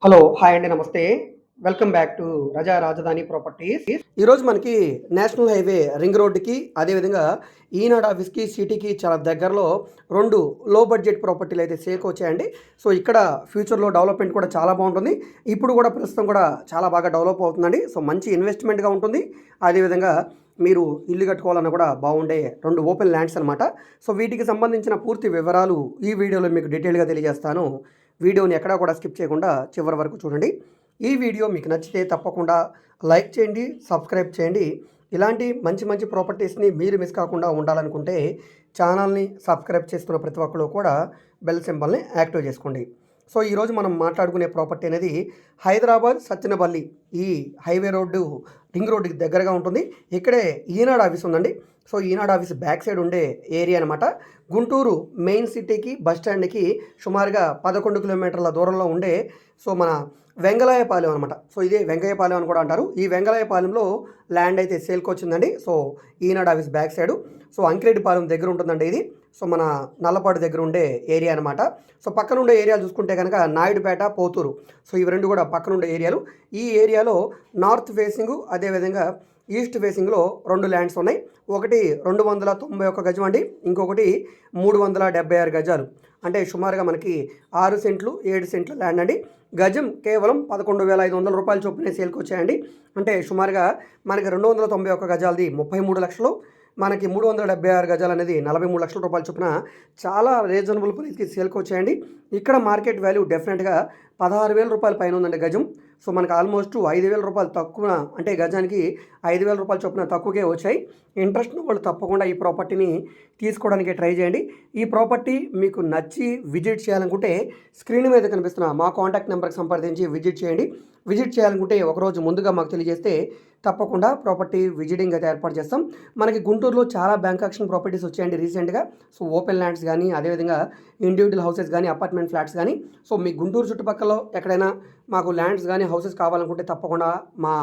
Hello! Hi అండి. నమస్తే. Welcome back to రజా రాజధాని ప్రాపర్టీస్. ఈరోజు మనకి నేషనల్ హైవే రింగ్ రోడ్డుకి, అదేవిధంగా ఈనాడ్ ఆఫీస్‌కి, సిటీకి చాలా దగ్గరలో 2 లో బడ్జెట్ ప్రాపర్టీలయితే సేల్‌కొచ్చాయండి. సో, ఇక్కడ ఫ్యూచర్‌లో డెవలప్‌మెంట్ కూడా చాలా బావుంటుంది. ఇప్పుడు కూడా ప్రస్తుతం కూడా చాలా బాగా డెవలప్ అవుతుందండి. సో, మంచి ఇన్వెస్ట్‌మెంట్‌గా ఉంటుంది. అదేవిధంగా మీరు ఇల్లు కట్టుకోవాలన్నా కూడా బాగుండే 2 ఓపెన్ ల్యాండ్స్ అనమాట. సో, వీటికి సంబంధించిన పూర్తి వివరాలు ఈ వీడియోలో మీకు డీటెయిల్‌గా తెలియజేస్తాను. వీడియోని ఎక్కడా కూడా స్కిప్ చేయకుండా చివరి వరకు చూడండి. ఈ వీడియో మీకు నచ్చితే తప్పకుండా లైక్ చేయండి, సబ్స్క్రైబ్ చేయండి. ఇలాంటి మంచి మంచి ప్రాపర్టీస్ని మీరు మిస్ కాకుండా ఉండాలనుకుంటే ఛానల్ని సబ్స్క్రైబ్ చేసుకున్న ప్రతి ఒక్కరు కూడా బెల్ సింబల్ని యాక్టివ్ చేసుకోండి. సో, ఈరోజు మనం మాట్లాడుకునే ప్రాపర్టీ అనేది హైదరాబాద్ సత్తెనపల్లి ఈ హైవే రోడ్డు రింగ్ రోడ్డుకి దగ్గరగా ఉంటుంది. ఇక్కడే ఈనాడ్ ఆఫీస్ ఉందండి. So, Eenadu office back side ఉండే ఏరియా అనమాట. గుంటూరు మెయిన్ సిటీకి బస్ స్టాండ్‌కి సుమారుగా 11 కిలోమీటర్ల దూరంలో ఉండే మన వెంగళాయపాలెం అనమాట. సో, ఇదే వెంగయ్యపాలెం అని కూడా అంటారు. ఈ వెంగళాయపాలెంలో ల్యాండ్ అయితే సేల్‌కొచ్చిందండి. So, Eenadu office back side. So, Ankireddipalem దగ్గర ఉంటుందండి ఇది. సో, మన నల్లపాడు దగ్గర ఉండే ఏరియా అనమాట. సో, పక్కన ఉండే ఏరియాలు చూసుకుంటే కనుక నాయుడుపేట, పోతూరు. సో, ఇవి 2 కూడా పక్కన ఉండే ఏరియాలు. ఈ ఏరియాలో నార్త్ ఫేసింగు, అదేవిధంగా ఈస్ట్ ఫేసింగ్‌లో 2 ల్యాండ్స్ ఉన్నాయి. ఒకటి 291 గజం అండి. ఇంకొకటి 376 గజాలు. అంటే సుమారుగా మనకి 6 సెంట్లు, 7 సెంట్ల ల్యాండ్ అండి. గజం కేవలం 11,500 రూపాయల చొప్పునే సేల్‌కొచ్చాయండి. అంటే సుమారుగా మనకి 291 గజాలది 33 లక్షలు, మనకి 376 గజాలు అనేది 43 లక్షల రూపాయల చొప్పున చాలా రీజనబుల్ ప్రైస్‌కి సేల్‌కొచ్చాయండి. ఇక్కడ మార్కెట్ వాల్యూ డెఫినెట్‌గా 16,000 రూపాయల పైన ఉందండి గజం. సో, మనకు ఆల్మోస్ట్ 5,000 రూపాయలు తక్కువ, అంటే గజానికి 5,000 రూపాయల చొప్పున తక్కువకే వచ్చాయి. ఇంట్రెస్ట్ ఉన్న వాళ్ళు తప్పకుండా ఈ ప్రాపర్టీని తీసుకోవడానికి ట్రై చేయండి. ఈ ప్రాపర్టీ మీకు నచ్చి విజిట్ చేయాలనుకుంటే స్క్రీన్ మీద కనిపిస్తున్న మా కాంటాక్ట్ నెంబర్కి సంప్రదించి విజిట్ చేయండి. విజిట్ చేయాలనుకుంటే ఒకరోజు ముందుగా మాకు తెలియజేస్తే తప్పకుండా ప్రాపర్టీ విజిటింగ్ అయితే ఏర్పాటు చేస్తాం. మనకి గుంటూరులో చాలా బ్యాంక్ ఆక్షన్ ప్రాపర్టీస్ వచ్చాయండి రీసెంట్‌గా. సో, ఓపెన్ ల్యాండ్స్ కానీ, అదేవిధంగా ఇండివిడ్యువల్ హౌసెస్ కానీ, అపార్ట్మెంట్ ఫ్లాట్స్ కానీ. సో, మీ గుంటూరు చుట్టుపక్కల ఎక్కడైనా మాకు ల్యాండ్స్ కానీ, హౌసెస్ కావాలనుకుంటే తప్పకుండా మా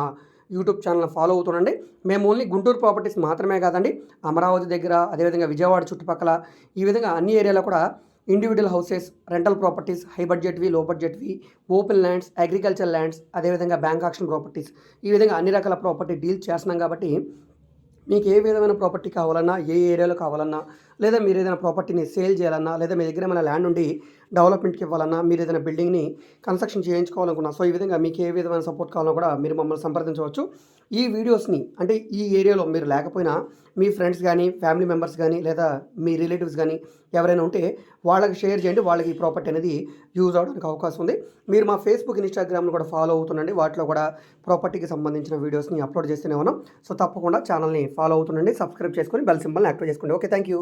యూట్యూబ్ ఛానల్ని ఫాలో అవుతుండండి. మేము ఓన్లీ గుంటూరు ప్రాపర్టీస్ మాత్రమే కాదండి, అమరావతి దగ్గర, అదేవిధంగా విజయవాడ చుట్టుపక్కల ఈ విధంగా అన్ని ఏరియాలో కూడా individual houses, rental properties, high బడ్జెట్‌వి, లో బడ్జెట్‌వి, ఓపెన్ ల్యాండ్స్, అగ్రికల్చర్ ల్యాండ్స్, అదేవిధంగా బ్యాంక్ ఆక్షన్ ప్రాపర్టీస్, ఈ విధంగా అన్ని రకాల ప్రాపర్టీ డీల్ చేస్తున్నాం కాబట్టి మీకు ఏ విధమైన ప్రాపర్టీ కావాలన్నా, ఏ ఏరియాలో కావాలన్నా, లేదా మీరు ఏదైనా ప్రాపర్టీని సేల్ చేయాలన్నా, లేదా మీ దగ్గర ఏమైనా ల్యాండ్ ఉండి డెవలప్మెంట్‌కి ఇవ్వాలన్నా, మీరు ఏదైనా బిల్డింగ్‌ని కన్‌స్ట్రక్షన్ చేయించుకోవాలనుకున్నా, సో, ఈ విధంగా మీకు ఏ విధమైన సపోర్ట్ కావాలన్నా కూడా మీరు మమ్మల్ని సంప్రదించవచ్చు. ఈ వీడియోస్‌ని, అంటే ఈ ఏరియాలో మీరు లేకపోయినా మీ ఫ్రెండ్స్ గానీ, ఫ్యామిలీ మెంబర్స్ గానీ, లేదా మీ రిలేటివ్స్ గానీ ఎవరైనా ఉంటే వాళ్ళకి షేర్ చేయండి. వాళ్ళకి ఈ ప్రాపర్టీ అనేది యూజ్ అవ్వడానికి అవకాశం ఉంది. మీరు మా ఫేస్‌బుక్, ఇన్‌స్టాగ్రామ్‌ని కూడా ఫాలో అవుతుండండి. వాటిలో కూడా ప్రాపర్టీకి సంబంధించిన వీడియోస్‌ని అప్లోడ్ చేస్తూనే ఉన్నాం. సో, తప్పకుండా ఛానల్‌ని ఫాలో అవుతుండండి. సబ్స్క్రైబ్ చేసుకొని బెల్ సింబల్‌ని యాక్టివేట్ చేసుకోండి. ఓకే. Thank you.